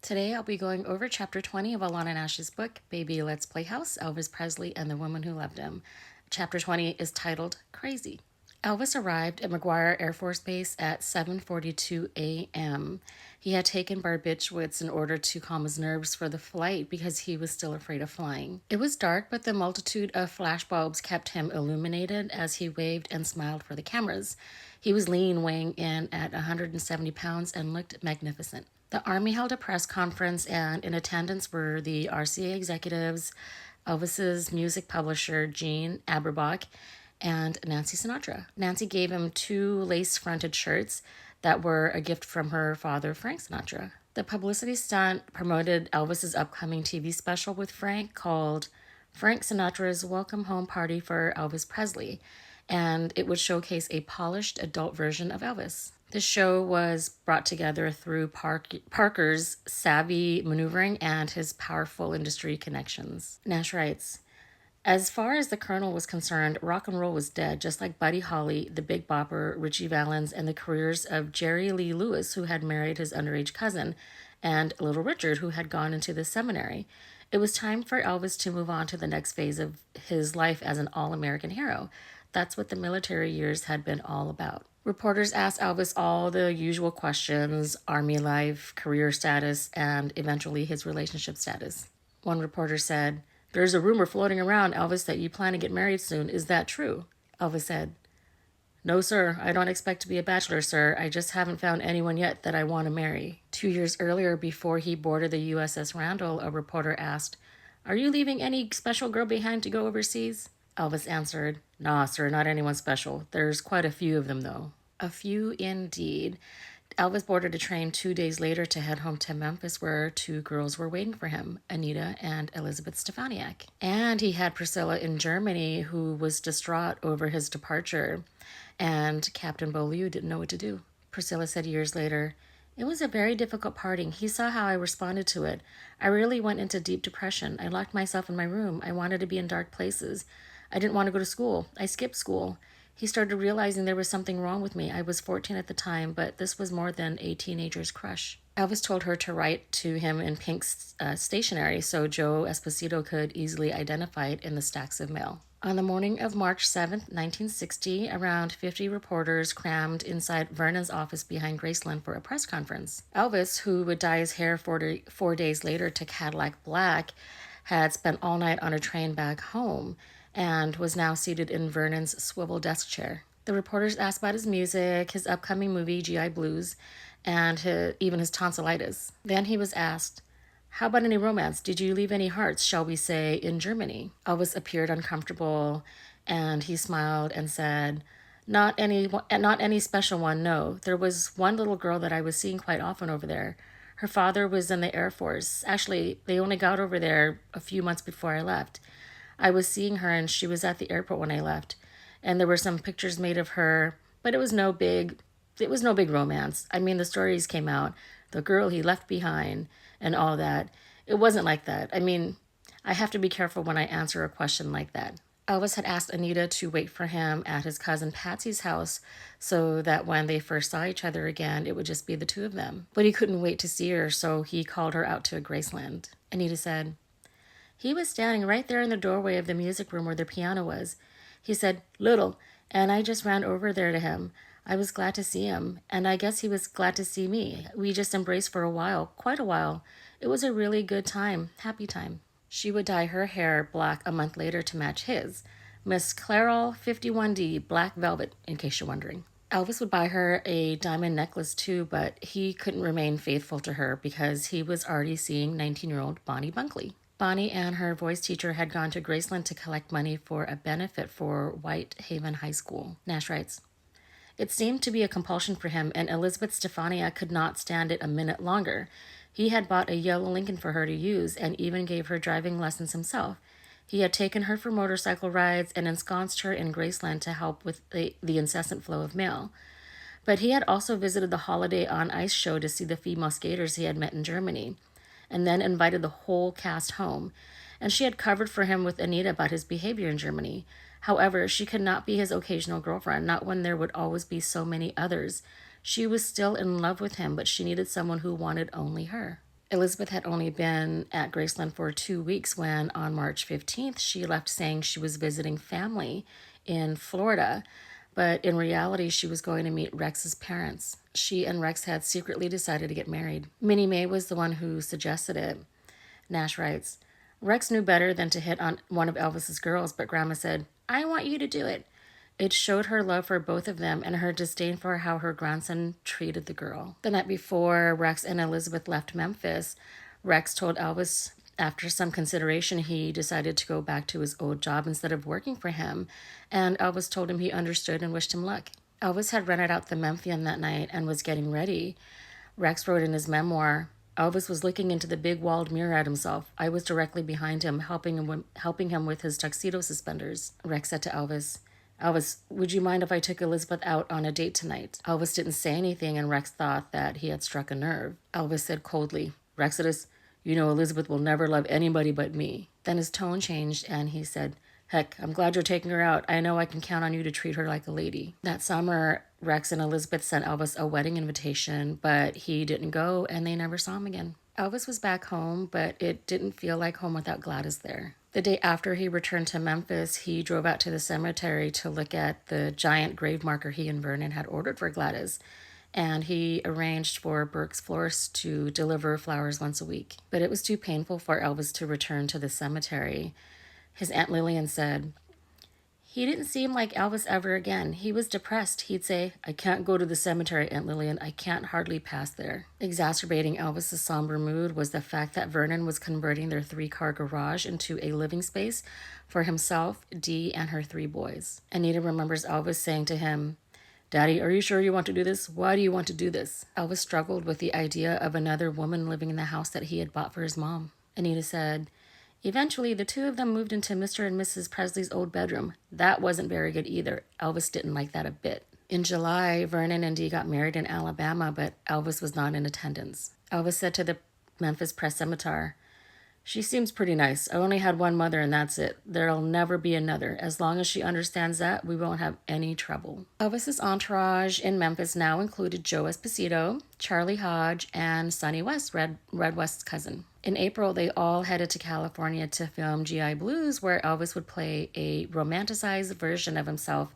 Today I'll be going over Chapter 20 of Alanna Nash's book, Baby Let's Play House, Elvis Presley and the Woman Who Loved Him. Chapter 20 is titled Crazy. Elvis arrived at McGuire Air Force Base at 7:42 a.m. He had taken barbiturates in order to calm his nerves for the flight because he was still afraid of flying. It was dark, but the multitude of flashbulbs kept him illuminated as he waved and smiled for the cameras. He was lean, weighing in at 170 pounds, and looked magnificent. The Army held a press conference, and in attendance were the RCA executives, Elvis's music publisher, Gene Aberbach, and Nancy Sinatra. Nancy gave him 2 lace-fronted shirts that were a gift from her father, Frank Sinatra. The publicity stunt promoted Elvis's upcoming TV special with Frank called Frank Sinatra's Welcome Home Party for Elvis Presley, and it would showcase a polished adult version of Elvis. The show was brought together through Parker's savvy maneuvering and his powerful industry connections. Nash writes, as far as the Colonel was concerned, rock and roll was dead, just like Buddy Holly, the Big Bopper, Ritchie Valens, and the careers of Jerry Lee Lewis, who had married his underage cousin, and Little Richard, who had gone into the seminary. It was time for Elvis to move on to the next phase of his life as an all-American hero. That's what the military years had been all about. Reporters asked Elvis all the usual questions: Army life, career status, and eventually his relationship status. One reporter said, there's a rumor floating around, Elvis, that you plan to get married soon. Is that true? Elvis said, no, sir. I don't expect to be a bachelor, sir. I just haven't found anyone yet that I want to marry. 2 years earlier, before he boarded the USS Randall, a reporter asked, are you leaving any special girl behind to go overseas? Elvis answered, nah, sir, not anyone special. There's quite a few of them, though. A few indeed. Elvis boarded a train 2 days later to head home to Memphis, where 2 girls were waiting for him, Anita and Elizabeth Stefaniak. And he had Priscilla in Germany, who was distraught over his departure, and Captain Beaulieu didn't know what to do. Priscilla said years later, it was a very difficult parting. He saw how I responded to it. I really went into deep depression. I locked myself in my room. I wanted to be in dark places. I didn't want to go to school. I skipped school. He started realizing there was something wrong with me. I was 14 at the time, but this was more than a teenager's crush. Elvis told her to write to him in pink stationery so Joe Esposito could easily identify it in the stacks of mail. On the morning of March 7th, 1960, around 50 reporters crammed inside Vernon's office behind Graceland for a press conference. Elvis, who would dye his hair 4 days later to Cadillac black, had spent all night on a train back home and was now seated in Vernon's swivel desk chair. The reporters asked about his music, his upcoming movie, G.I. Blues, and even his tonsillitis. Then he was asked, how about any romance? Did you leave any hearts, shall we say, in Germany? Elvis appeared uncomfortable, and he smiled and said, not any special one, no. There was one little girl that I was seeing quite often over there. Her father was in the Air Force. Actually, they only got over there a few months before I left. I was seeing her, and she was at the airport when I left. And there were some pictures made of her, but it was no big romance. I mean, the stories came out, the girl he left behind and all that. It wasn't like that. I mean, I have to be careful when I answer a question like that. Elvis had asked Anita to wait for him at his cousin Patsy's house so that when they first saw each other again, it would just be the 2 of them. But he couldn't wait to see her, so he called her out to Graceland. Anita said, he was standing right there in the doorway of the music room where the piano was. He said, little, and I just ran over there to him. I was glad to see him, and I guess he was glad to see me. We just embraced for a while, quite a while. It was a really good time, happy time. She would dye her hair black a month later to match his. Miss Clairol 51D, black velvet, in case you're wondering. Elvis would buy her a diamond necklace too, but he couldn't remain faithful to her because he was already seeing 19-year-old Bonnie Bunkley. Bonnie and her voice teacher had gone to Graceland to collect money for a benefit for Whitehaven High School. Nash writes, it seemed to be a compulsion for him, and Elizabeth Stefania could not stand it a minute longer. He had bought a yellow Lincoln for her to use and even gave her driving lessons himself. He had taken her for motorcycle rides and ensconced her in Graceland to help with the incessant flow of mail. But he had also visited the Holiday on Ice show to see the female skaters he had met in Germany, and then invited the whole cast home. And she had covered for him with Anita about his behavior in Germany. However, she could not be his occasional girlfriend, not when there would always be so many others. She was still in love with him, but she needed someone who wanted only her. Elizabeth had only been at Graceland for 2 weeks when, on March 15th, she left saying she was visiting family in Florida. But in reality, she was going to meet Rex's parents. She and Rex had secretly decided to get married. Minnie Mae was the one who suggested it. Nash writes, Rex knew better than to hit on one of Elvis's girls, but Grandma said, I want you to do it. It showed her love for both of them and her disdain for how her grandson treated the girl. The night before Rex and Elizabeth left Memphis, Rex told Elvis after some consideration he decided to go back to his old job instead of working for him, and Elvis told him he understood and wished him luck. Elvis had rented out the Memphian that night and was getting ready. Rex wrote in his memoir, Elvis was looking into the big walled mirror at himself. I was directly behind him, helping him with his tuxedo suspenders. Rex said to Elvis, Elvis, would you mind if I took Elizabeth out on a date tonight? Elvis didn't say anything, and Rex thought that he had struck a nerve. Elvis said coldly, Rexodus, you know Elizabeth will never love anybody but me. Then his tone changed, and he said, heck, I'm glad you're taking her out. I know I can count on you to treat her like a lady. That summer, Rex and Elizabeth sent Elvis a wedding invitation, but he didn't go, and they never saw him again. Elvis was back home, but it didn't feel like home without Gladys there. The day after he returned to Memphis, he drove out to the cemetery to look at the giant grave marker he and Vernon had ordered for Gladys, and he arranged for Burke's florist to deliver flowers once a week. But it was too painful for Elvis to return to the cemetery. His Aunt Lillian said, he didn't seem like Elvis ever again. He was depressed. He'd say, I can't go to the cemetery, Aunt Lillian. I can't hardly pass there. Exacerbating Elvis's somber mood was the fact that Vernon was converting their 3-car garage into a living space for himself, Dee, and her 3 boys. Anita remembers Elvis saying to him, Daddy, are you sure you want to do this? Why do you want to do this? Elvis struggled with the idea of another woman living in the house that he had bought for his mom. Anita said, eventually, the 2 of them moved into Mr. and Mrs. Presley's old bedroom. That wasn't very good either. Elvis didn't like that a bit. In July, Vernon and Dee got married in Alabama, but Elvis was not in attendance. Elvis said to the Memphis Press Scimitar, she seems pretty nice. I only had one mother and that's it. There'll never be another. As long as she understands that, we won't have any trouble. Elvis's entourage in Memphis now included Joe Esposito, Charlie Hodge, and Sonny West, Red West's cousin. In April, they all headed to California to film G.I. Blues, where Elvis would play a romanticized version of himself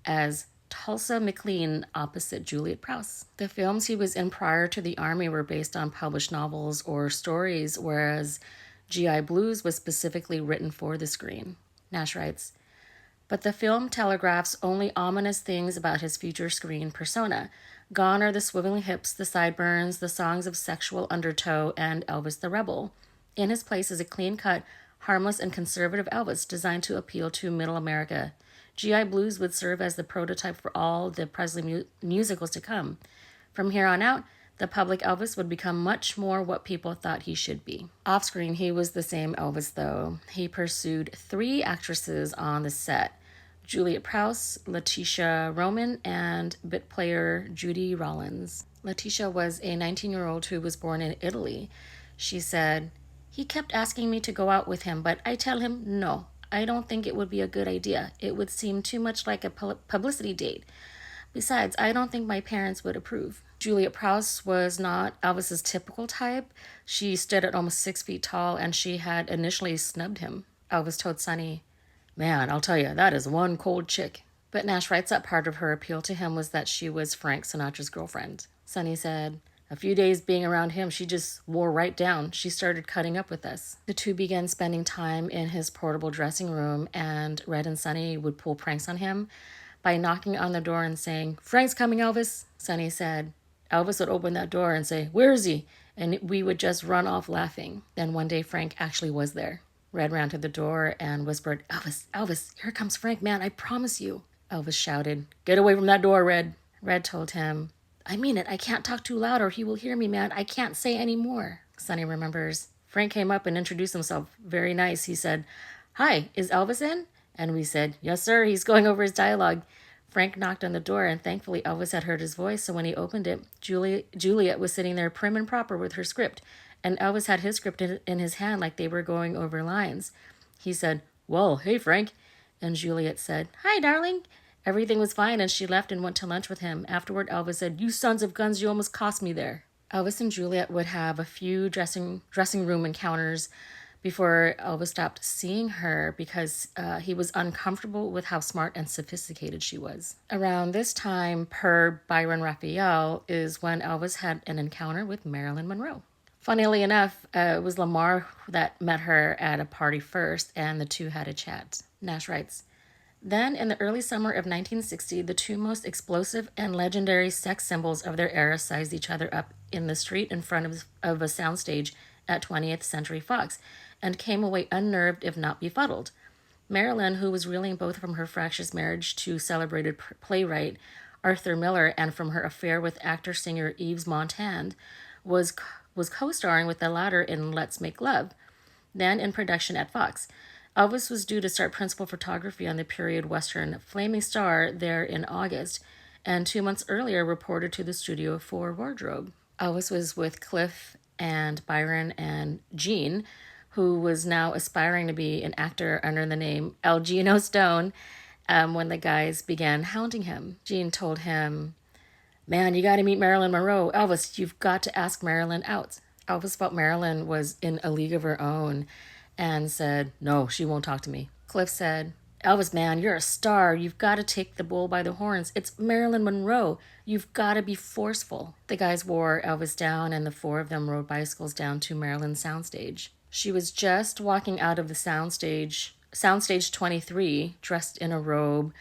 as Tulsa McLean opposite Juliet Prowse. The films he was in prior to the Army were based on published novels or stories, whereas G.I. Blues was specifically written for the screen. Nash writes, but the film telegraphs only ominous things about his future screen persona. Gone are the swiveling hips, the sideburns, the songs of sexual undertow, and Elvis the Rebel. In his place is a clean-cut, harmless, and conservative Elvis designed to appeal to middle America. G.I. Blues would serve as the prototype for all the Presley musicals to come. From here on out, the public Elvis would become much more what people thought he should be. Off-screen, he was the same Elvis, though. He pursued 3 actresses on the set, Juliet Prowse, Letitia Roman, and bit player Judy Rollins. Letitia was a 19-year-old who was born in Italy. She said, he kept asking me to go out with him, but I tell him, no, I don't think it would be a good idea. It would seem too much like a publicity date. Besides, I don't think my parents would approve. Juliet Prowse was not Elvis's typical type. She stood at almost 6 feet tall, and she had initially snubbed him. Elvis told Sonny, man, I'll tell you, that is one cold chick. But Nash writes that part of her appeal to him was that she was Frank Sinatra's girlfriend. Sonny said, a few days being around him, she just wore right down. She started cutting up with us. The 2 began spending time in his portable dressing room, and Red and Sonny would pull pranks on him by knocking on the door and saying, Frank's coming, Elvis. Sonny said, Elvis would open that door and say, where is he? And we would just run off laughing. Then one day Frank actually was there. Red ran to the door and whispered, Elvis, Elvis, here comes Frank, man, I promise you. Elvis shouted, get away from that door, Red. Red told him, I mean it, I can't talk too loud or he will hear me, man. I can't say any more. Sonny remembers, Frank came up and introduced himself. Very nice. He said, hi, is Elvis in? And we said, yes, sir, he's going over his dialogue. Frank knocked on the door, and thankfully Elvis had heard his voice, so when he opened it, Juliet was sitting there prim and proper with her script, and Elvis had his script in his hand like they were going over lines. He said, well, hey, Frank. And Juliet said, hi, darling. Everything was fine, and she left and went to lunch with him. Afterward, Elvis said, you sons of guns, you almost cost me there. Elvis and Juliet would have a few dressing room encounters before Elvis stopped seeing her because he was uncomfortable with how smart and sophisticated she was. Around this time, per Byron Raphael, is when Elvis had an encounter with Marilyn Monroe. Funnily enough, it was Lamar that met her at a party first, and the two had a chat. Nash writes, then, in the early summer of 1960, the two most explosive and legendary sex symbols of their era sized each other up in the street in front of a soundstage at 20th Century Fox and came away unnerved, if not befuddled. Marilyn, who was reeling both from her fractious marriage to celebrated playwright Arthur Miller and from her affair with actor-singer Yves Montand, was co-starring with the latter in Let's Make Love, then in production at Fox. Elvis was due to start principal photography on the period western Flaming Star there in August, and 2 months earlier reported to the studio for wardrobe. Elvis was with Cliff and Byron and Gene, who was now aspiring to be an actor under the name El Gino Stone, when the guys began hounding him. Gene told him, man, you got to meet Marilyn Monroe. Elvis, you've got to ask Marilyn out. Elvis felt Marilyn was in a league of her own and said, no, she won't talk to me. Cliff said, Elvis, man, you're a star. You've got to take the bull by the horns. It's Marilyn Monroe. You've got to be forceful. The guys wore Elvis down, and the four of them rode bicycles down to Marilyn's soundstage. She was just walking out of the soundstage 23, dressed in a robe,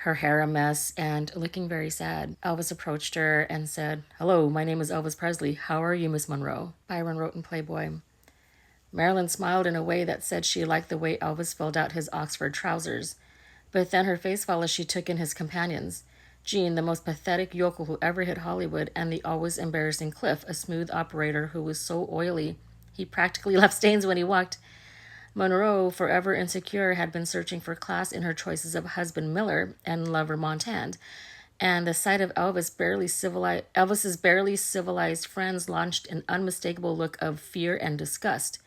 her hair a mess, and looking very sad. Elvis approached her and said, hello, my name is Elvis Presley. How are you, Miss Monroe? Byron wrote in Playboy. Marilyn smiled in a way that said she liked the way Elvis filled out his Oxford trousers. But then her face fell as she took in his companions. Gene, the most pathetic yokel who ever hit Hollywood, and the always embarrassing Cliff, a smooth operator who was so oily he practically left stains when he walked. Monroe, forever insecure, had been searching for class in her choices of husband Miller and lover Montand, and the sight of Elvis's barely civilized friends launched an unmistakable look of fear and disgust.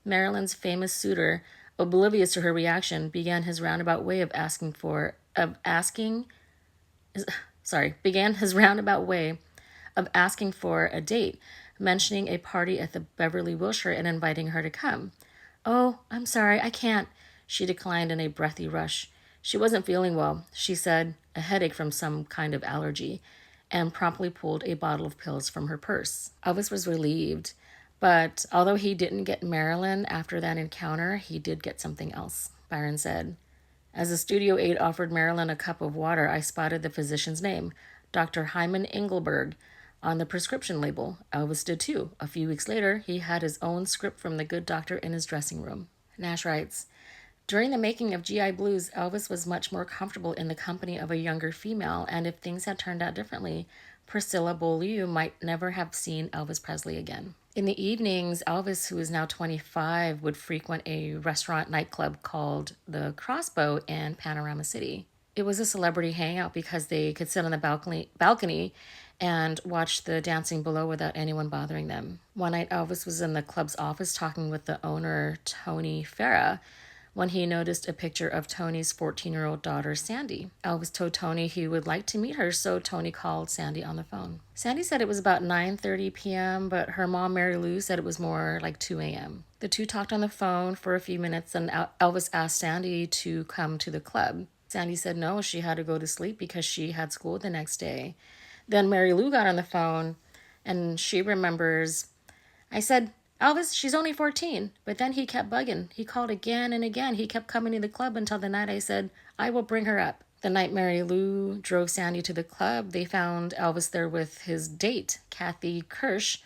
Marilyn's famous suitor, oblivious to her reaction, began his roundabout way of asking for a date, mentioning a party at the Beverly Wilshire and inviting her to come. Oh, I'm sorry, I can't, she declined in a breathy rush. She wasn't feeling well, she said, a headache from some kind of allergy, and promptly pulled a bottle of pills from her purse. Elvis was relieved. But although he didn't get Marilyn after that encounter, he did get something else. Byron said, as the studio aide offered Marilyn a cup of water, I spotted the physician's name, Dr. Hyman Engelberg, on the prescription label. Elvis did too. A few weeks later, he had his own script from the good doctor in his dressing room. Nash writes, during the making of G.I. Blues, Elvis was much more comfortable in the company of a younger female, and if things had turned out differently, Priscilla Beaulieu might never have seen Elvis Presley again. In the evenings, Elvis, who is now 25, would frequent a restaurant nightclub called the Crossbow in Panorama City. It was a celebrity hangout because they could sit on the balcony and watch the dancing below without anyone bothering them. One night, Elvis was in the club's office talking with the owner, Tony Farah, when he noticed a picture of Tony's 14-year-old daughter, Sandy. Elvis told Tony he would like to meet her, so Tony called Sandy on the phone. Sandy said it was about 9:30 p.m., but her mom, Mary Lou, said it was more like 2 a.m. The two talked on the phone for a few minutes, and Elvis asked Sandy to come to the club. Sandy said no, she had to go to sleep because she had school the next day. Then Mary Lou got on the phone, and she remembers, I said, Elvis, she's only 14. But then he kept bugging. He called again and again. He kept coming to the club until the night I said, I will bring her up. The night Mary Lou drove Sandy to the club, they found Elvis there with his date, Kathy Kirsch,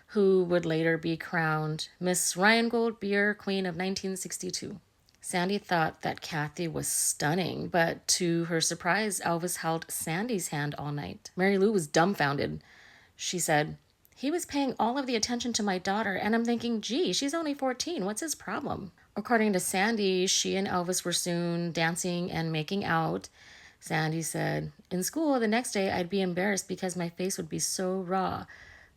who would later be crowned Miss Rheingold Beer Queen of 1962. Sandy thought that Kathy was stunning, but to her surprise, Elvis held Sandy's hand all night. Mary Lou was dumbfounded. She said, he was paying all of the attention to my daughter, and I'm thinking, gee, she's only 14. What's his problem? According to Sandy, she and Elvis were soon dancing and making out. Sandy said, in school the next day, I'd be embarrassed because my face would be so raw.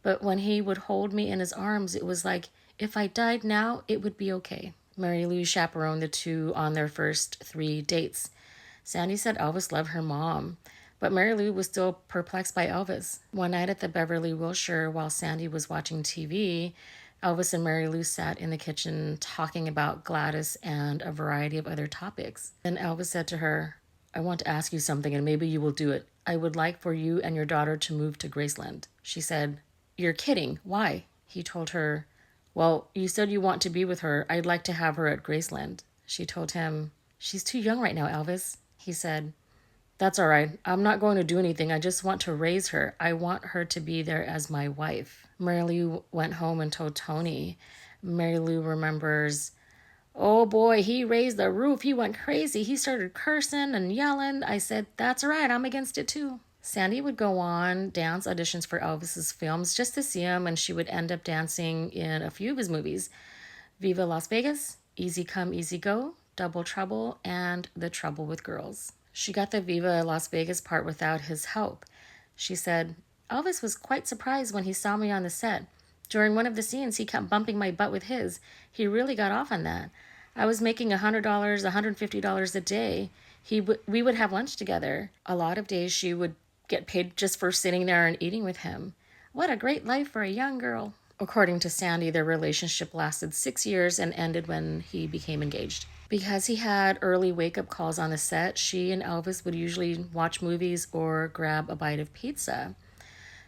But when he would hold me in his arms, it was like, if I died now, it would be okay. Mary Lou chaperoned the two on their first 3 dates. Sandy said Elvis loved her mom, But Mary Lou was still perplexed by Elvis. One night at the Beverly Wilshire, while Sandy was watching TV, Elvis and Mary Lou sat in the kitchen talking about Gladys and a variety of other topics. Then Elvis said to her, I want to ask you something and maybe you will do it. I would like for you and your daughter to move to Graceland. She said, You're kidding. Why? He told her, Well, you said you want to be with her. I'd like to have her at Graceland. She told him, She's too young right now, Elvis. He said, That's all right. I'm not going to do anything. I just want to raise her. I want her to be there as my wife. Mary Lou went home and told Tony. Mary Lou remembers, Oh boy, he raised the roof. He went crazy. He started cursing and yelling. I said, That's all right. I'm against it too. Sandy would go on dance auditions for Elvis's films just to see him, and she would end up dancing in a few of his movies. Viva Las Vegas, Easy Come, Easy Go, Double Trouble, and The Trouble with Girls. She got the Viva Las Vegas part without his help. She said, Elvis was quite surprised when he saw me on the set. During one of the scenes, he kept bumping my butt with his. He really got off on that. I was making $100, $150 a day. We would have lunch together. A lot of days she would get paid just for sitting there and eating with him. What a great life for a young girl. According to Sandy, their relationship lasted 6 years and ended when he became engaged. Because he had early wake-up calls on the set, she and Elvis would usually watch movies or grab a bite of pizza.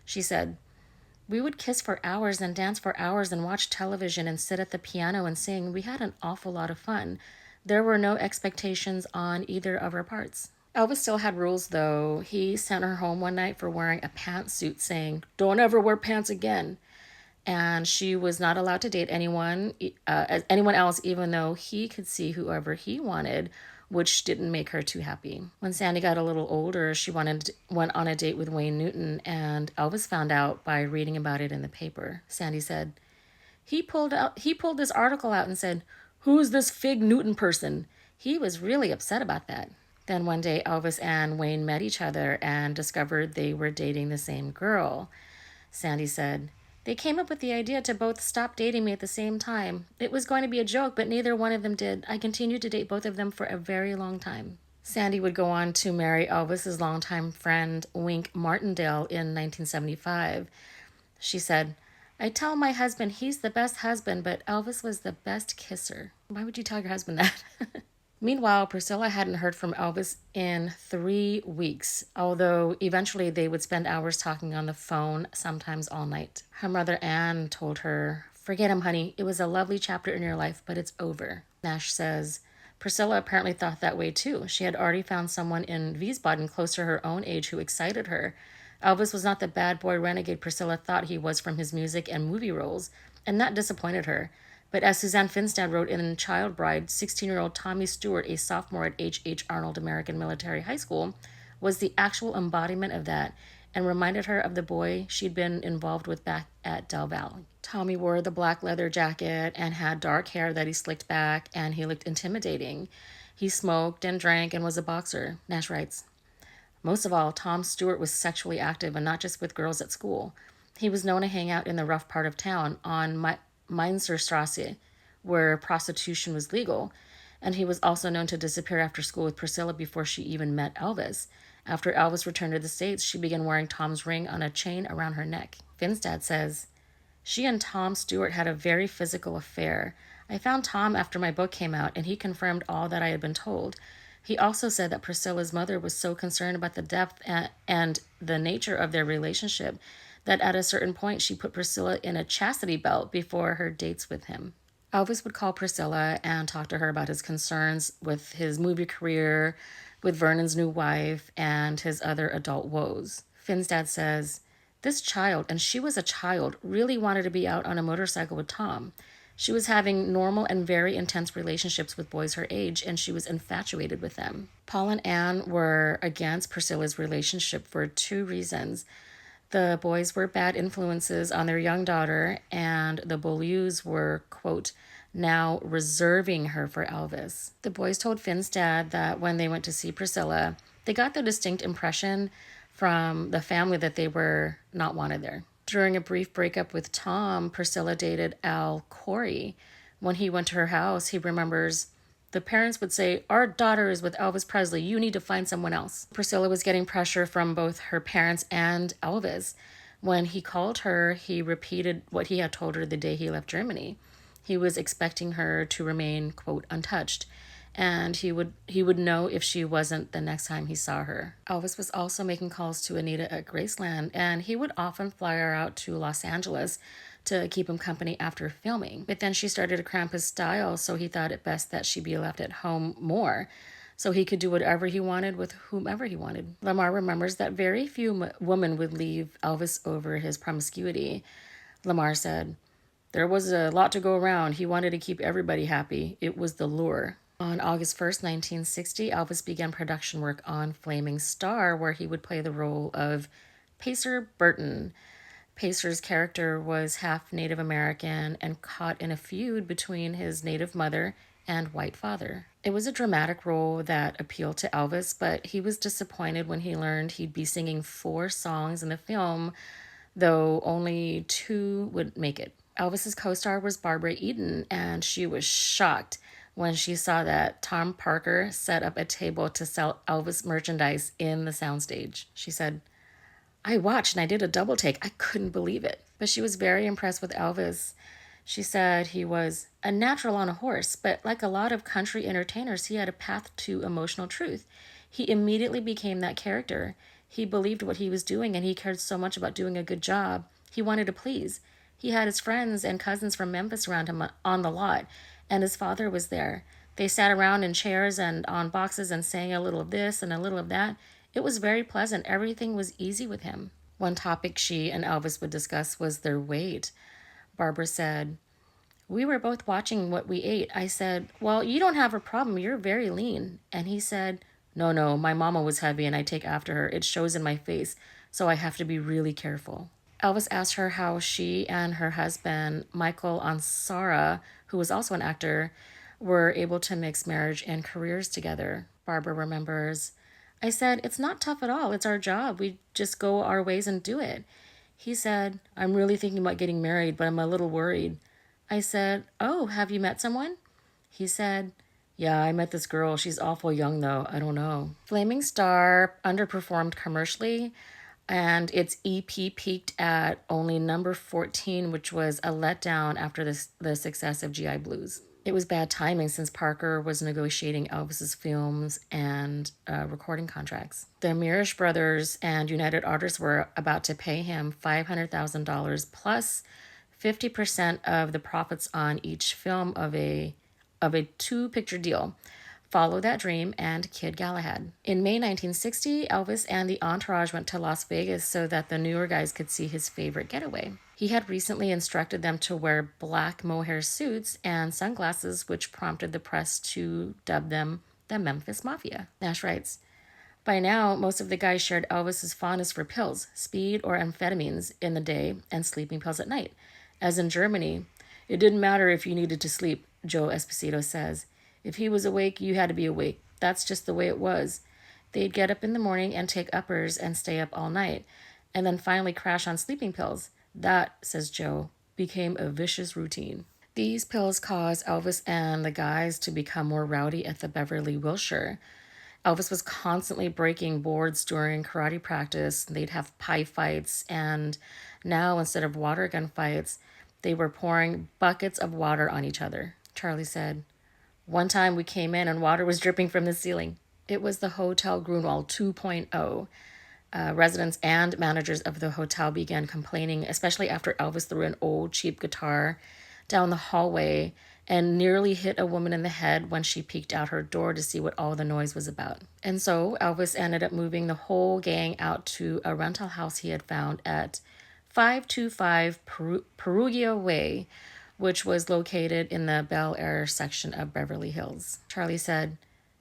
She said, We would kiss for hours and dance for hours and watch television and sit at the piano and sing. We had an awful lot of fun. There were no expectations on either of our parts. Elvis still had rules, though. He sent her home one night for wearing a pantsuit, saying, Don't ever wear pants again. And she was not allowed to date anyone else, even though he could see whoever he wanted, which didn't make her too happy. When Sandy got a little older, she went on a date with Wayne Newton, and Elvis found out by reading about it in the paper. Sandy said, He pulled this article out and said, Who's this Fig Newton person? He was really upset about that. Then one day, Elvis and Wayne met each other and discovered they were dating the same girl. Sandy said, They came up with the idea to both stop dating me at the same time. It was going to be a joke, but neither one of them did. I continued to date both of them for a very long time. Sandy would go on to marry Elvis's longtime friend, Wink Martindale, in 1975. She said, I tell my husband he's the best husband, but Elvis was the best kisser. Why would you tell your husband that? Meanwhile, Priscilla hadn't heard from Elvis in 3 weeks, although eventually they would spend hours talking on the phone, sometimes all night. Her mother, Anne, told her, Forget him, honey. It was a lovely chapter in your life, but it's over. Nash says, Priscilla apparently thought that way too. She had already found someone in Wiesbaden close to her own age who excited her. Elvis was not the bad boy renegade Priscilla thought he was from his music and movie roles, and that disappointed her. But as Suzanne Finstad wrote in Child Bride, 16-year-old Tommy Stewart, a sophomore at H.H. Arnold American Military High School, was the actual embodiment of that and reminded her of the boy she'd been involved with back at Del Valle. Tommy wore the black leather jacket and had dark hair that he slicked back, and he looked intimidating. He smoked and drank and was a boxer, Nash writes. Most of all, Tom Stewart was sexually active and not just with girls at school. He was known to hang out in the rough part of town on Mainzerstrasse, where prostitution was legal, and he was also known to disappear after school with Priscilla before she even met Elvis. After Elvis returned to the States, she began wearing Tom's ring on a chain around her neck. Finstad says, She and Tom Stewart had a very physical affair. I found Tom after my book came out, and he confirmed all that I had been told. He also said that Priscilla's mother was so concerned about the depth and the nature of their relationship that at a certain point she put Priscilla in a chastity belt before her dates with him. Elvis would call Priscilla and talk to her about his concerns with his movie career, with Vernon's new wife, and his other adult woes. Finstad says, This child, and she was a child, really wanted to be out on a motorcycle with Tom. She was having normal and very intense relationships with boys her age, and she was infatuated with them. Paul and Anne were against Priscilla's relationship for 2 reasons. The boys were bad influences on their young daughter, and the Beaulieus were, quote, now reserving her for Elvis. The boys told Finstad that when they went to see Priscilla, they got the distinct impression from the family that they were not wanted there. During a brief breakup with Tom, Priscilla dated Al Corey. When he went to her house, he remembers, the parents would say, "Our daughter is with Elvis Presley. You need to find someone else." Priscilla was getting pressure from both her parents and Elvis. When he called her, he repeated what he had told her the day he left Germany. He was expecting her to remain, quote, untouched, and he would know if she wasn't the next time he saw her. Elvis was also making calls to Anita at Graceland, and he would often fly her out to Los Angeles to keep him company after filming. But then she started to cramp his style, so he thought it best that she be left at home more, so he could do whatever he wanted with whomever he wanted. Lamar remembers that very few women would leave Elvis over his promiscuity. Lamar said, "There was a lot to go around. He wanted to keep everybody happy. It was the lure." On August 1st, 1960, Elvis began production work on Flaming Star, where he would play the role of Pacer Burton. Pacer's character was half Native American and caught in a feud between his Native mother and white father. It was a dramatic role that appealed to Elvis, but he was disappointed when he learned he'd be singing 4 songs in the film, though only 2 would make it. Elvis's co-star was Barbara Eden, and she was shocked when she saw that Tom Parker set up a table to sell Elvis merchandise in the soundstage. She said, "I watched and I did a double take. I couldn't believe it." But she was very impressed with Elvis. She said he was a natural on a horse, but like a lot of country entertainers, he had a path to emotional truth. He immediately became that character. He believed what he was doing, and he cared so much about doing a good job. He wanted to please. He had his friends and cousins from Memphis around him on the lot, and his father was there. They sat around in chairs and on boxes and sang a little of this and a little of that. It was very pleasant. Everything was easy with him. One topic she and Elvis would discuss was their weight. Barbara said, "We were both watching what we ate. I said, 'Well, you don't have a problem. You're very lean.' And he said, 'No, my mama was heavy and I take after her. It shows in my face, so I have to be really careful.'" Elvis asked her how she and her husband, Michael Ansara, who was also an actor, were able to mix marriage and careers together. Barbara remembers, "I said, 'It's not tough at all. It's our job. We just go our ways and do it.' He said, 'I'm really thinking about getting married, but I'm a little worried.' I said, 'Oh, have you met someone?' He said, 'Yeah, I met this girl. She's awful young, though. I don't know.'" Flaming Star underperformed commercially, and its EP peaked at only number 14, which was a letdown after the success of GI Blues. It was bad timing since Parker was negotiating Elvis's films and recording contracts. The Mirish brothers and United Artists were about to pay him $500,000 plus 50% of the profits on each film of a 2-picture deal. Follow That Dream and Kid Galahad. In May 1960, Elvis and the entourage went to Las Vegas so that the newer guys could see his favorite getaway. He had recently instructed them to wear black mohair suits and sunglasses, which prompted the press to dub them the Memphis Mafia. Nash writes, "By now, most of the guys shared Elvis's fondness for pills, speed or amphetamines in the day, and sleeping pills at night. As in Germany, it didn't matter if you needed to sleep," Joe Esposito says. "If he was awake, you had to be awake. That's just the way it was. They'd get up in the morning and take uppers and stay up all night, and then finally crash on sleeping pills. That," says Joe, "became a vicious routine." These pills caused Elvis and the guys to become more rowdy at the Beverly Wilshire. Elvis was constantly breaking boards during karate practice. They'd have pie fights, and now instead of water gun fights, they were pouring buckets of water on each other. Charlie said, "One time we came in and water was dripping from the ceiling." It was the Hotel Grunwald 2.0. Residents and managers of the hotel began complaining, especially after Elvis threw an old cheap guitar down the hallway and nearly hit a woman in the head when she peeked out her door to see what all the noise was about. And so Elvis ended up moving the whole gang out to a rental house he had found at 525 Perugia Way, which was located in the Bel Air section of Beverly Hills. Charlie said,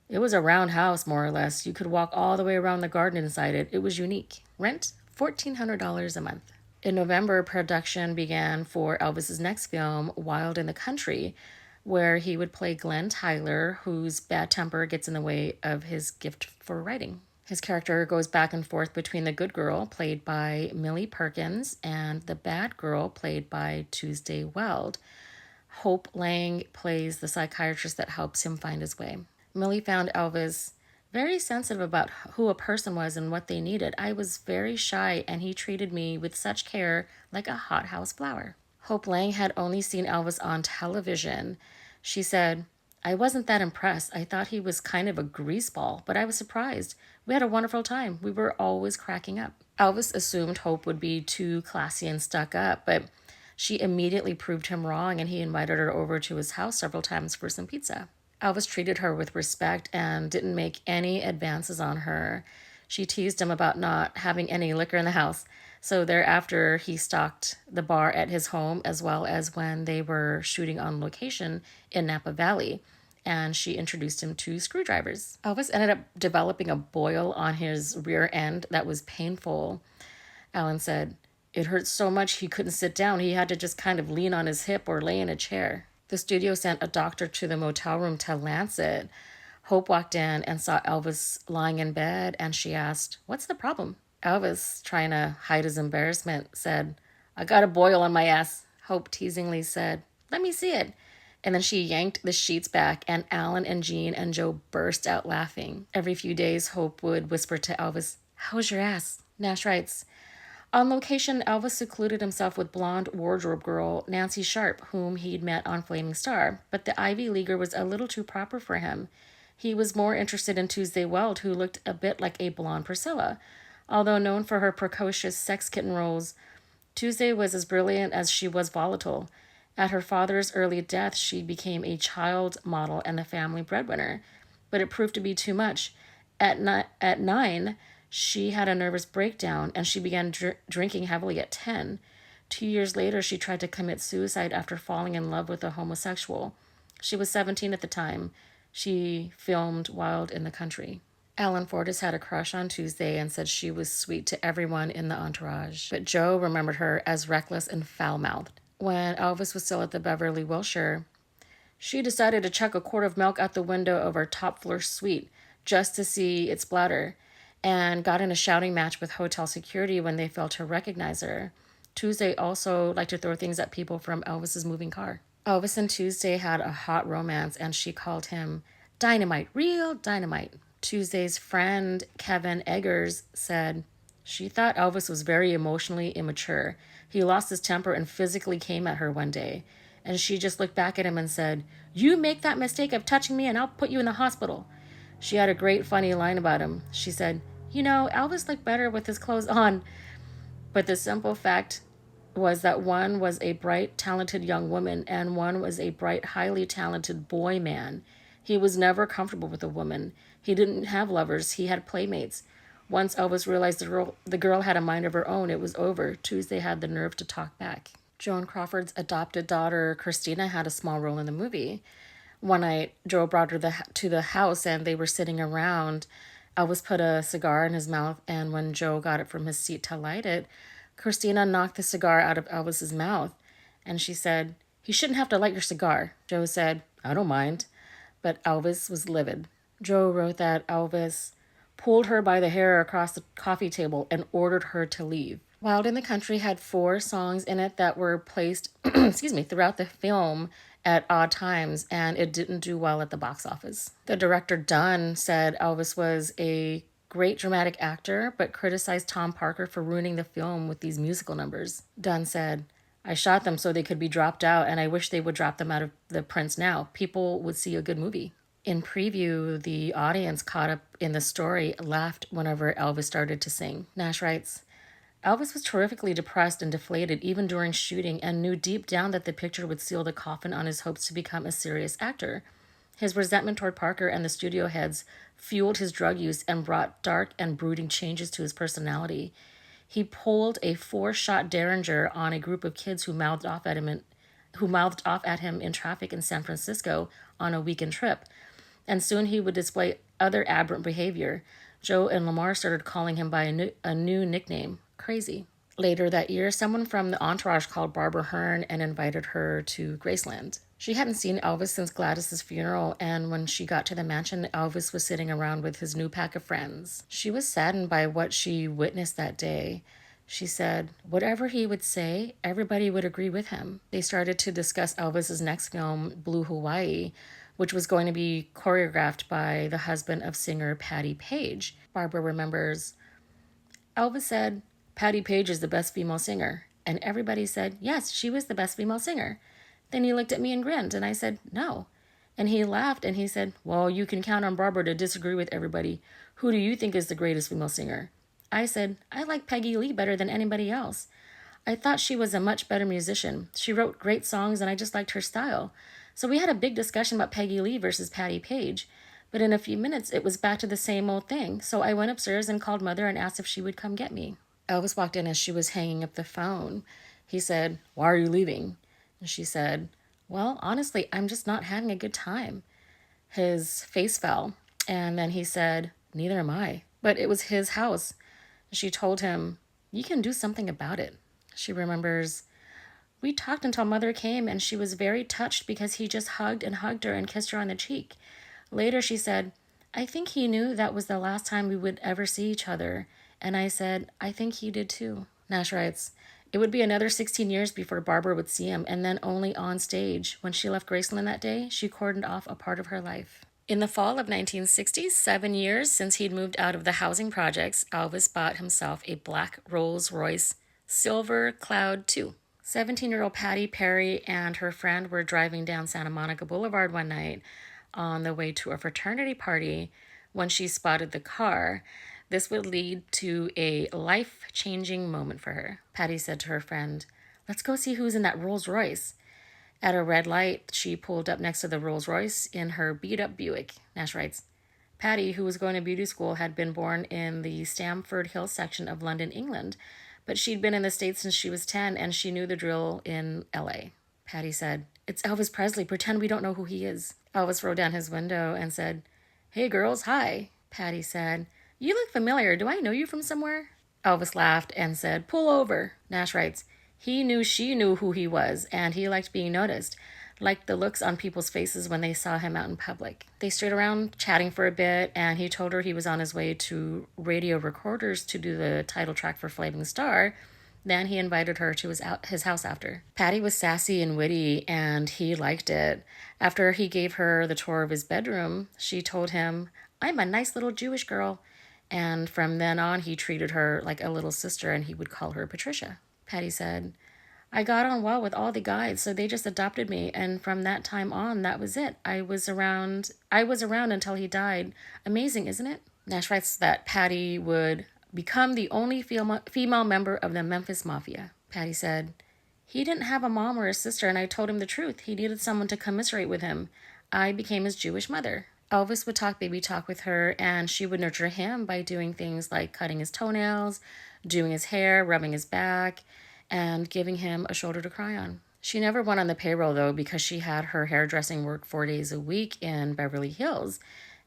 "It was a round house, more or less. You could walk all the way around the garden inside it. It was unique. Rent, $1,400 a month." In November, production began for Elvis's next film, Wild in the Country, where he would play Glenn Tyler, whose bad temper gets in the way of his gift for writing. His character goes back and forth between the good girl, played by Millie Perkins, and the bad girl, played by Tuesday Weld. Hope Lang plays the psychiatrist that helps him find his way. Millie found Elvis very sensitive about who a person was and what they needed. I was very shy, and he treated me with such care, like a hothouse flower. Hope Lang had only seen Elvis on television. She said, I wasn't that impressed. I thought he was kind of a greaseball, but I was surprised. We had a wonderful time. We were always cracking up. Elvis assumed Hope would be too classy and stuck up, but she immediately proved him wrong, and he invited her over to his house several times for some pizza. Elvis treated her with respect and didn't make any advances on her. She teased him about not having any liquor in the house. So thereafter, he stocked the bar at his home, as well as when they were shooting on location in Napa Valley. And she introduced him to screwdrivers. Elvis ended up developing a boil on his rear end that was painful. Alan said, it hurt so much he couldn't sit down. He had to just kind of lean on his hip or lay in a chair. The studio sent a doctor to the motel room to lance it. Hope walked in and saw Elvis lying in bed, and she asked, what's the problem? Elvis, trying to hide his embarrassment, said, I got a boil on my ass. Hope teasingly said, let me see it. And then she yanked the sheets back, and Alan and Jean and Joe burst out laughing. Every few days, Hope would whisper to Elvis, how's your ass? Nash writes, on location, Elvis secluded himself with blonde wardrobe girl Nancy Sharp, whom he'd met on Flaming Star, but the Ivy Leaguer was a little too proper for him. He was more interested in Tuesday Weld, who looked a bit like a blonde Priscilla. Although known for her precocious sex kitten roles, Tuesday was as brilliant as she was volatile. At her father's early death, she became a child model and the family breadwinner, but it proved to be too much. At 9, she had a nervous breakdown, and she began drinking heavily at 10. 2 years later, she tried to commit suicide after falling in love with a homosexual. She was 17 at the time. She filmed Wild in the Country. Alan Fortas had a crush on Tuesday and said she was sweet to everyone in the entourage, but Joe remembered her as reckless and foul-mouthed. When Elvis was still at the Beverly Wilshire, she decided to chuck a quart of milk out the window of her top-floor suite just to see it splatter, and got in a shouting match with hotel security when they failed to recognize her. Tuesday also liked to throw things at people from Elvis's moving car. Elvis and Tuesday had a hot romance, and she called him dynamite, real dynamite. Tuesday's friend, Kevin Eggers, said she thought Elvis was very emotionally immature. He lost his temper and physically came at her one day, and she just looked back at him and said, you make that mistake of touching me and I'll put you in the hospital. She had a great funny line about him. She said, you know, Elvis looked better with his clothes on. But the simple fact was that one was a bright, talented young woman and one was a bright, highly talented boy man. He was never comfortable with a woman. He didn't have lovers. He had playmates. Once Elvis realized the girl had a mind of her own, it was over. Tuesday had the nerve to talk back. Joan Crawford's adopted daughter, Christina, had a small role in the movie. One night, Joe brought her to the house, and they were sitting around. Elvis put a cigar in his mouth, and when Joe got it from his seat to light it, Christina knocked the cigar out of Elvis's mouth, and she said, he shouldn't have to light your cigar. Joe said, I don't mind. But Elvis was livid. Joe wrote that Elvis pulled her by the hair across the coffee table and ordered her to leave. Wild in the Country had 4 songs in it that were placed throughout the film at odd times, and it didn't do well at the box office. The director, Dunn, said Elvis was a great dramatic actor, but criticized Tom Parker for ruining the film with these musical numbers. Dunn said, I shot them so they could be dropped out, and I wish they would drop them out of the prints now. People would see a good movie. In preview, the audience caught up in the story laughed whenever Elvis started to sing. Nash writes, Elvis was terrifically depressed and deflated even during shooting and knew deep down that the picture would seal the coffin on his hopes to become a serious actor. His resentment toward Parker and the studio heads fueled his drug use and brought dark and brooding changes to his personality. He pulled a 4-shot Derringer on a group of kids who mouthed off at him in traffic in San Francisco on a weekend trip. And soon he would display other aberrant behavior. Joe and Lamar started calling him by a new nickname, Crazy. Later that year, someone from the entourage called Barbara Hearn and invited her to Graceland. She hadn't seen Elvis since Gladys's funeral, and when she got to the mansion, Elvis was sitting around with his new pack of friends. She was saddened by what she witnessed that day. She said, whatever he would say, everybody would agree with him. They started to discuss Elvis's next film, Blue Hawaii, which was going to be choreographed by the husband of singer Patti Page. Barbara remembers, Elvis said, Patti Page is the best female singer. And everybody said, yes, she was the best female singer. Then he looked at me and grinned, and I said, no. And he laughed, and he said, well, you can count on Barbara to disagree with everybody. Who do you think is the greatest female singer? I said, I like Peggy Lee better than anybody else. I thought she was a much better musician. She wrote great songs, and I just liked her style. So we had a big discussion about Peggy Lee versus Patti Page. But in a few minutes, it was back to the same old thing. So I went upstairs and called Mother and asked if she would come get me. Elvis walked in as she was hanging up the phone. He said, why are you leaving? And she said, well, honestly, I'm just not having a good time. His face fell, and then he said, neither am I. But it was his house. She told him, you can do something about it. She remembers, we talked until Mother came, and she was very touched because he just hugged her and kissed her on the cheek. Later, she said, I think he knew that was the last time we would ever see each other. And I said, I think he did too. Nash writes, it would be another 16 years before Barbara would see him, and then only on stage. When she left Graceland that day, she cordoned off a part of her life. In the fall of 1960, 7 years since he'd moved out of the housing projects, Elvis bought himself a black Rolls-Royce Silver Cloud 2. 17-year-old Patty Perry and her friend were driving down Santa Monica Boulevard one night on the way to a fraternity party when she spotted the car. This would lead to a life-changing moment for her. Patty said to her friend, let's go see who's in that Rolls-Royce. At a red light, she pulled up next to the Rolls-Royce in her beat-up Buick. Nash writes, Patty, who was going to beauty school, had been born in the Stamford Hill section of London, England, but she'd been in the States since she was 10, and she knew the drill in L.A. Patty said, it's Elvis Presley. Pretend we don't know who he is. Elvis rolled down his window and said, hey, girls, hi. Patty said, you look familiar. Do I know you from somewhere? Elvis laughed and said, pull over. Nash writes, he knew she knew who he was, and he liked being noticed, liked the looks on people's faces when they saw him out in public. They stood around chatting for a bit, and he told her he was on his way to Radio Recorders to do the title track for Flaming Star. Then he invited her to his house after. Patty was sassy and witty, and he liked it. After he gave her the tour of his bedroom, she told him, I'm a nice little Jewish girl. And from then on, he treated her like a little sister, and he would call her Patricia. Patty said, I got on well with all the guys, so they just adopted me, and from that time on, that was it. I was around until he died. Amazing, isn't it? Nash writes that Patty would become the only female member of the Memphis Mafia. Patty said, he didn't have a mom or a sister, and I told him the truth. He needed someone to commiserate with him. I became his Jewish mother. Elvis would talk baby talk with her, and she would nurture him by doing things like cutting his toenails, doing his hair, rubbing his back, and giving him a shoulder to cry on. She never went on the payroll, though, because she had her hairdressing work 4 days a week in Beverly Hills,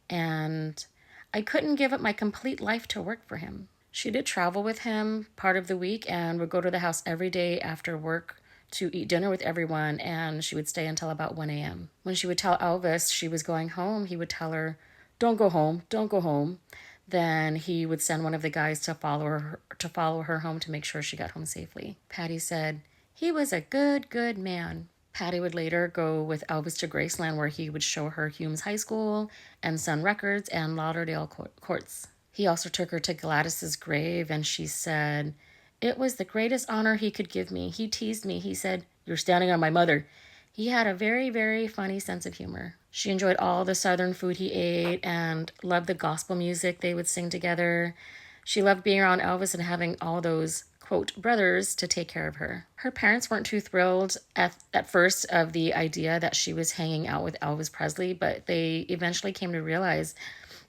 and I couldn't give up my complete life to work for him. She did travel with him part of the week and would go to the house every day after work to eat dinner with everyone, and she would stay until about 1 a.m. When she would tell Elvis she was going home, he would tell her, don't go home, don't go home. Then he would send one of the guys to follow her home to make sure she got home safely. Patty said, he was a good man. Patty would later go with Elvis to Graceland, where he would show her Humes High School and Sun Records and Lauderdale Courts. He also took her to Gladys's grave, and she said, it was the greatest honor he could give me. He teased me. He said, you're standing on my mother. He had a very, very funny sense of humor. She enjoyed all the Southern food he ate and loved the gospel music they would sing together. She loved being around Elvis and having all those, quote, brothers to take care of her. Her parents weren't too thrilled at first of the idea that she was hanging out with Elvis Presley, but they eventually came to realize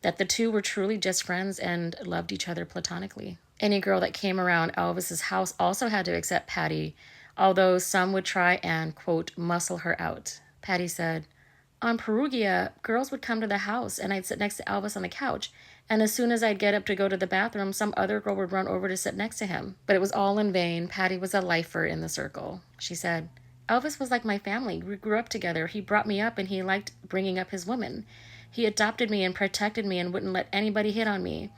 that the two were truly just friends and loved each other platonically. Any girl that came around Elvis's house also had to accept Patty, although some would try and, quote, muscle her out. Patty said, on Perugia, girls would come to the house and I'd sit next to Elvis on the couch, and as soon as I'd get up to go to the bathroom, some other girl would run over to sit next to him. But it was all in vain. Patty was a lifer in the circle. She said, Elvis was like my family. We grew up together. He brought me up and he liked bringing up his women. He adopted me and protected me and wouldn't let anybody hit on me.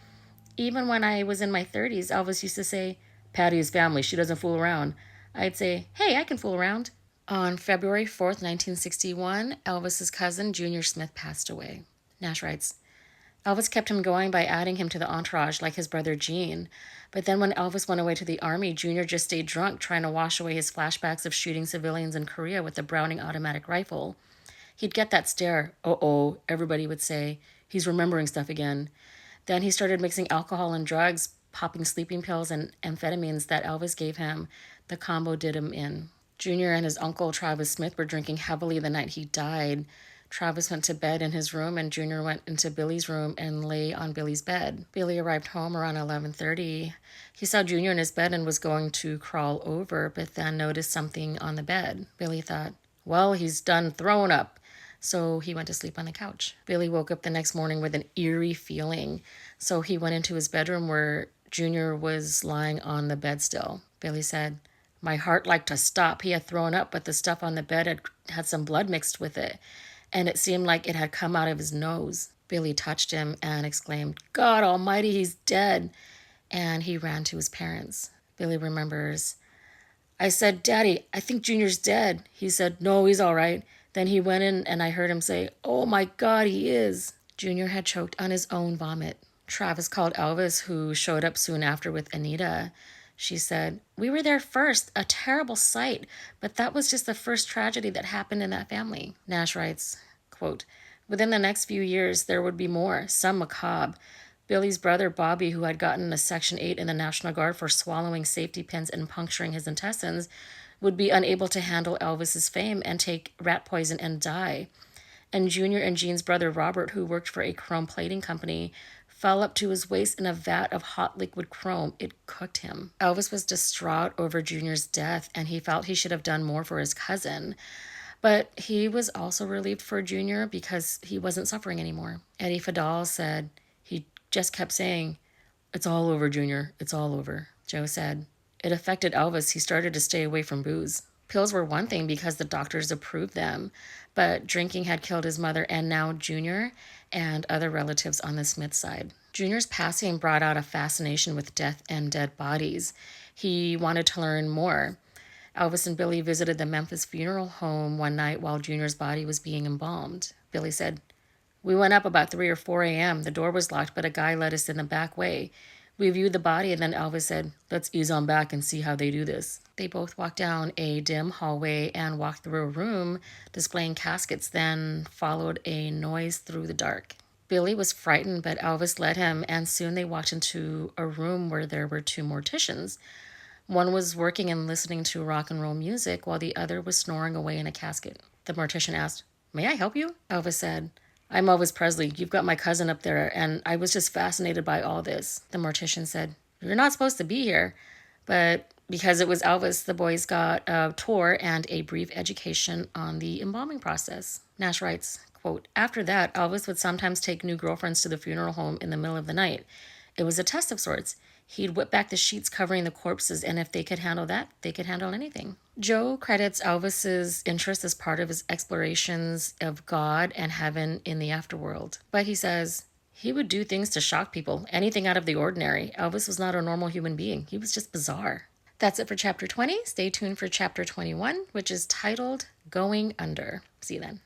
Even when I was in my 30s, Elvis used to say, Patty's family, she doesn't fool around. I'd say, hey, I can fool around. On February 4th, 1961, Elvis's cousin, Junior Smith, passed away. Nash writes, Elvis kept him going by adding him to the entourage like his brother Gene. But then when Elvis went away to the army, Junior just stayed drunk trying to wash away his flashbacks of shooting civilians in Korea with a Browning automatic rifle. He'd get that stare, uh-oh, everybody would say. He's remembering stuff again. Then he started mixing alcohol and drugs, popping sleeping pills and amphetamines that Elvis gave him. The combo did him in. Junior and his uncle, Travis Smith, were drinking heavily the night he died. Travis went to bed in his room, and Junior went into Billy's room and lay on Billy's bed. Billy arrived home around 11:30. He saw Junior in his bed and was going to crawl over, but then noticed something on the bed. Billy thought, well, he's done throwing up. So he went to sleep on the couch. Billy woke up the next morning with an eerie feeling. So he went into his bedroom where Junior was lying on the bed still. Billy said, my heart liked to stop. He had thrown up, but the stuff on the bed had some blood mixed with it, and it seemed like it had come out of his nose. Billy touched him and exclaimed, God almighty, he's dead. And he ran to his parents. Billy remembers, I said, Daddy, I think Junior's dead. He said, no, he's all right. Then he went in and I heard him say, oh my God, he is. Junior had choked on his own vomit. Travis called Elvis, who showed up soon after with Anita. She said, we were there first, a terrible sight, but that was just the first tragedy that happened in that family. Nash writes, quote, within the next few years, there would be more, some macabre. Billy's brother, Bobby, who had gotten a Section 8 in the National Guard for swallowing safety pins and puncturing his intestines, would be unable to handle Elvis's fame and take rat poison and die. And Junior and Jean's brother, Robert, who worked for a chrome plating company, fell up to his waist in a vat of hot liquid chrome. It cooked him. Elvis was distraught over Junior's death, and he felt he should have done more for his cousin. But he was also relieved for Junior because he wasn't suffering anymore. Eddie Fadal said he just kept saying, it's all over, Junior. It's all over. Joe said, it affected Elvis. He started to stay away from booze. Pills were one thing because the doctors approved them, but drinking had killed his mother and now Junior and other relatives on the Smith side. Junior's passing brought out a fascination with death and dead bodies. He wanted to learn more. Elvis and Billy visited the Memphis funeral home one night while Junior's body was being embalmed. Billy said, we went up about 3 or 4 a.m. The door was locked, but a guy led us in the back way. We viewed the body, and then Elvis said, let's ease on back and see how they do this. They both walked down a dim hallway and walked through a room displaying caskets, then followed a noise through the dark. Billy was frightened, but Elvis led him, and soon they walked into a room where there were 2 morticians. One was working and listening to rock and roll music, while the other was snoring away in a casket. The mortician asked, may I help you? Elvis said, I'm Elvis Presley. You've got my cousin up there, and I was just fascinated by all this. The mortician said, you're not supposed to be here. But because it was Elvis, the boys got a tour and a brief education on the embalming process. Nash writes, quote, after that, Elvis would sometimes take new girlfriends to the funeral home in the middle of the night. It was a test of sorts. He'd whip back the sheets covering the corpses, and if they could handle that, they could handle anything. Joe credits Elvis's interest as part of his explorations of God and heaven in the afterworld. But he says he would do things to shock people, anything out of the ordinary. Elvis was not a normal human being. He was just bizarre. That's it for Chapter 20. Stay tuned for Chapter 21, which is titled Going Under. See you then.